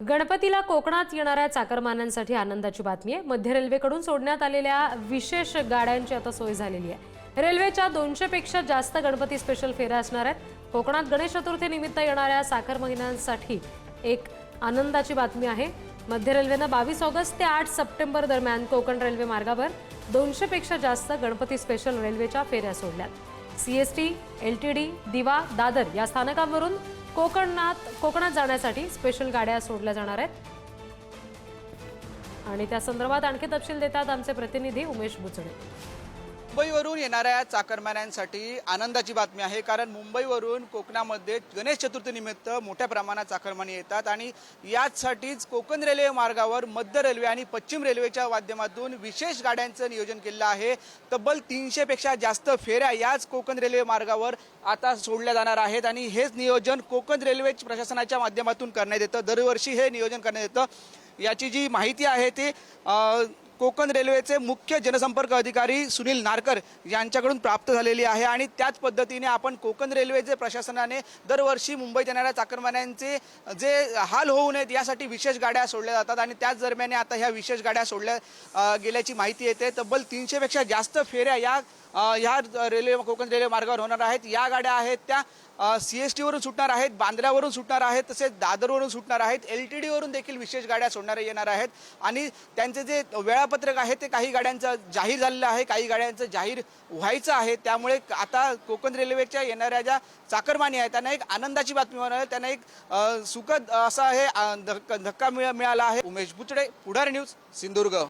गणपतीला कोकणात येणाऱ्या चाकरमान्यांसाठी आनंदाची बातमी आहे। मध्य रेल्वेकडून सोडण्यात आलेल्या विशेष गाड्यांची आता सोय झालेली आहे। रेल्वेच्या 200 पेक्षा जास्त गणपती स्पेशल फेऱ्या असणार आहेत। कोकणात गणेश चतुर्थी निमित्त येणाऱ्या चाकरमान्यांसाठी एक आनंदाची बातमी आहे। मध्य रेल्वेने 22 ऑगस्ट ते 8 सप्टेंबर दरम्यान कोकण रेल्वे मार्गावर 200 पेक्षा जास्त गणपती स्पेशल रेल्वेच्या फेऱ्या सोडल्यात। सीएसटी, एलटीडी, दिवा, दादर या स्थानकांवरून कोकणात जाण्यासाठी स्पेशल गाड्या सोडल्या जाणार आहेत। आणि त्या संदर्भात आणखी तपशील देतात आमचे प्रतिनिधी उमेश बुचडे। मुंबईवरून येणाऱ्या चाकरमान्यांसाठी आनंदाची बातमी आहे, कारण मुंबईवरून कोकणामध्ये गणेश चतुर्थीनिमित्त मोठ्या प्रमाणात चाकरमानी येतात आणि याचसाठीच कोकण रेल्वे मार्गावर मध्य रेल्वे आणि पश्चिम रेल्वेच्या माध्यमातून विशेष गाड्यांचं नियोजन केलं आहे। तब्बल 300 पेक्षा जास्त फेऱ्या याच कोकण रेल्वे मार्गावर आता सोडल्या जाणार आहेत आणि हेच नियोजन कोकण रेल्वे प्रशासनाच्या माध्यमातून करण्यात येतं। दरवर्षी हे नियोजन करण्यात येतं। याची जी माहिती आहे ती कोकण रेल्वेचे मुख्य जनसंपर्क अधिकारी सुनील नारकर यांच्याकडून प्राप्त झालेली आहे आणि त्याच पद्धतीने आपण कोकण रेल्वेचे प्रशासनाने दरवर्षी मुंबईत येणाऱ्या चाकरमान्यांचे जे हाल होऊ नयेत यासाठी विशेष गाड्या सोडल्या जातात आणि त्याच दरम्यान आता ह्या विशेष गाड्या सोडल्या गेल्याची माहिती येते। तब्बल 300 पेक्षा जास्त फेऱ्या ह्या रेल्वे कोकण रेल्वे मार्गावर होणार आहेत। या गाड्या आहेत त्या सीएसटी वरून सुटणार आहेत, बांद्र्यावरून सुटणार आहेत, तसेच दादरवरून सुटणार आहेत, एलटीडी वरून देखील विशेष गाड्या येणार आहेत आणि त्यांचे जे वेळापत्रक आहे ते काही गाड्यांचं जाहीर झालेलं आहे, काही गाड्यांचं जाहीर व्हायचं आहे। त्यामुळे आता कोकण रेल्वेच्या येणाऱ्या ज्या चाकरमानी आहेत त्यांना एक आनंदाची बातमी होणार आहे, त्यांना एक सुखद असा हे धक्का मिळाला आहे। उमेश बुचडे, पुढारी न्यूज, सिंधुदुर्ग।